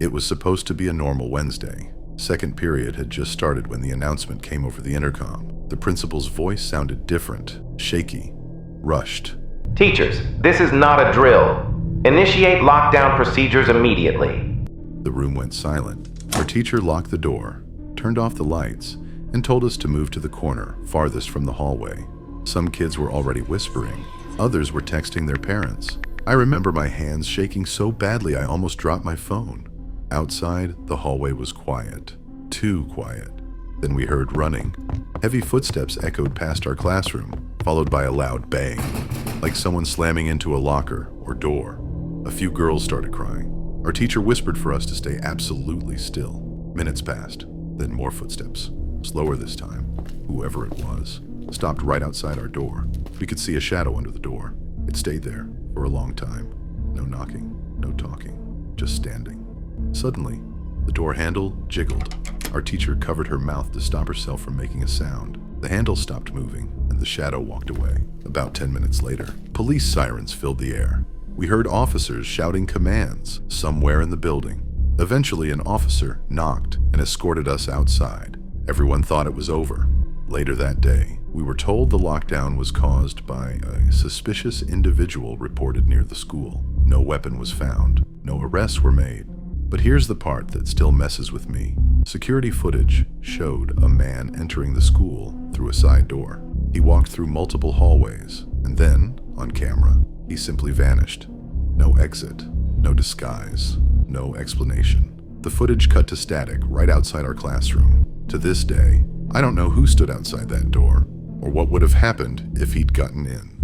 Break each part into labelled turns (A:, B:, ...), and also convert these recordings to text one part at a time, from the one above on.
A: It was supposed to be a normal Wednesday. Second period had just started when the announcement came over the intercom. The principal's voice sounded different, shaky, rushed.
B: Teachers, this is not a drill. Initiate lockdown procedures immediately.
A: The room went silent. Our teacher locked the door, turned off the lights, and told us to move to the corner, farthest from the hallway. Some kids were already whispering. Others were texting their parents. I remember my hands shaking so badly I almost dropped my phone. Outside, the hallway was quiet. Too quiet. Then we heard running. Heavy footsteps echoed past our classroom, followed by a loud bang, like someone slamming into a locker or door. A few girls started crying. Our teacher whispered for us to stay absolutely still. Minutes passed, then more footsteps. Slower this time. Whoever it was stopped right outside our door. We could see a shadow under the door. It stayed there for a long time. No knocking, no talking, just standing. Suddenly, the door handle jiggled. Our teacher covered her mouth to stop herself from making a sound. The handle stopped moving, and the shadow walked away. About 10 minutes later, police sirens filled the air. We heard officers shouting commands somewhere in the building. Eventually, an officer knocked and escorted us outside. Everyone thought it was over. Later that day, we were told the lockdown was caused by a suspicious individual reported near the school. No weapon was found. No arrests were made. But here's the part that still messes with me. Security footage showed a man entering the school through a side door. He walked through multiple hallways, and then, on camera, he simply vanished. No exit, no disguise, no explanation. The footage cut to static right outside our classroom. To this day, I don't know who stood outside that door, or what would have happened if he'd gotten in.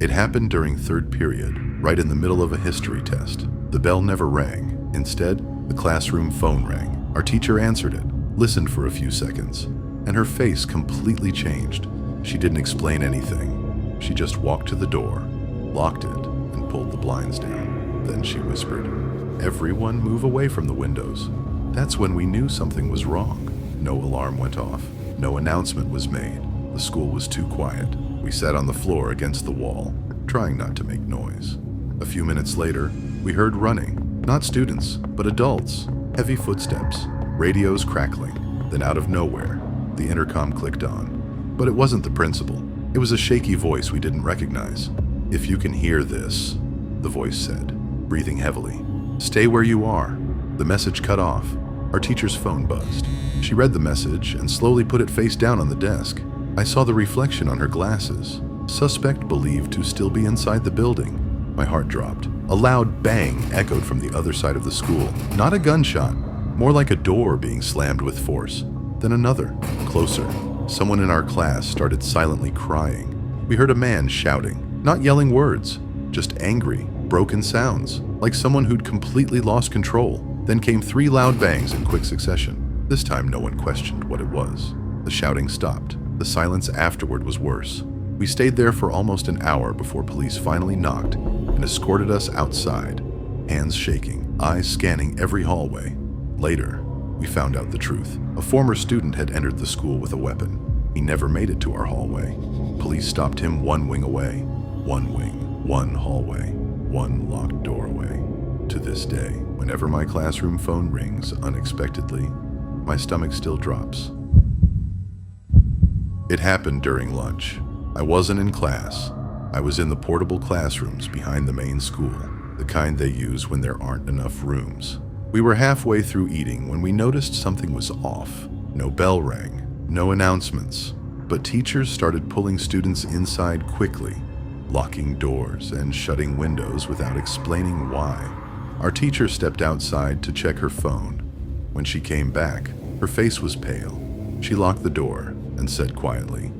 A: It happened during third period, right in the middle of a history test. The bell never rang. Instead, the classroom phone rang. Our teacher answered it, listened for a few seconds, and her face completely changed. She didn't explain anything. She just walked to the door, locked it, and pulled the blinds down. Then she whispered, "Everyone move away from the windows." That's when we knew something was wrong. No alarm went off. No announcement was made. The school was too quiet. We sat on the floor against the wall, trying not to make noise. A few minutes later, we heard running. Not students, but adults. Heavy footsteps, radios crackling. Then out of nowhere, the intercom clicked on. But it wasn't the principal. It was a shaky voice we didn't recognize. "If you can hear this," the voice said, breathing heavily, "stay where you are." The message cut off. Our teacher's phone buzzed. She read the message and slowly put it face down on the desk. I saw the reflection on her glasses. Suspect believed to still be inside the building. My heart dropped. A loud bang echoed from the other side of the school. Not a gunshot, more like a door being slammed with force. Then another, closer. Someone in our class started silently crying. We heard a man shouting, not yelling words, just angry, broken sounds, like someone who'd completely lost control. Then came 3 loud bangs in quick succession. This time no one questioned what it was. The shouting stopped. The silence afterward was worse. We stayed there for almost an hour before police finally knocked and escorted us outside, hands shaking, eyes scanning every hallway. Later, we found out the truth. A former student had entered the school with a weapon. He never made it to our hallway. Police stopped him 1 wing away. 1 wing, 1 hallway, 1 locked door away. To this day, whenever my classroom phone rings unexpectedly, my stomach still drops. It happened during lunch. I wasn't in class. I was in the portable classrooms behind the main school, the kind they use when there aren't enough rooms. We were halfway through eating when we noticed something was off. No bell rang, no announcements, but teachers started pulling students inside quickly, locking doors and shutting windows without explaining why. Our teacher stepped outside to check her phone. When she came back, her face was pale. She locked the door and said quietly,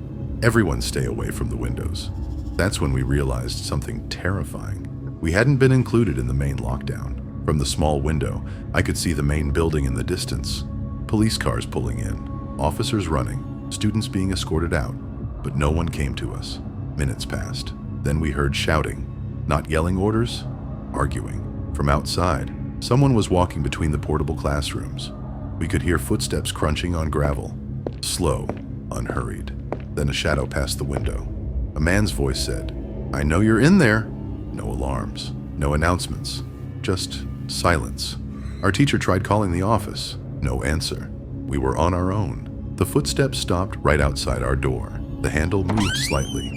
A: "Everyone stay away from the windows." That's when we realized something terrifying. We hadn't been included in the main lockdown. From the small window, I could see the main building in the distance. Police cars pulling in, officers running, students being escorted out, but no one came to us. Minutes passed. Then we heard shouting, not yelling orders, arguing. From outside, someone was walking between the portable classrooms. We could hear footsteps crunching on gravel. Slow, unhurried. Then a shadow passed the window. A man's voice said, "I know you're in there." No alarms, no announcements, just Silence. Our teacher tried calling the office. No answer. We were on our own. The footsteps stopped right outside our door. The handle moved slightly.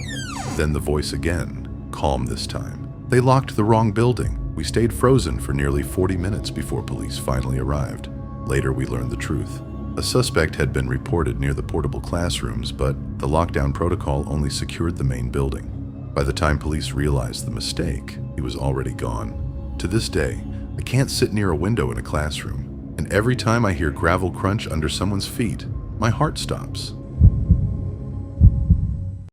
A: Then the voice again, calm this time. They locked the wrong building. We stayed frozen for nearly 40 minutes before police finally arrived. Later, we learned the truth. A suspect had been reported near the portable classrooms, but the lockdown protocol only secured the main building. By the time police realized the mistake, he was already gone. To this day, I can't sit near a window in a classroom, and every time I hear gravel crunch under someone's feet, my heart stops.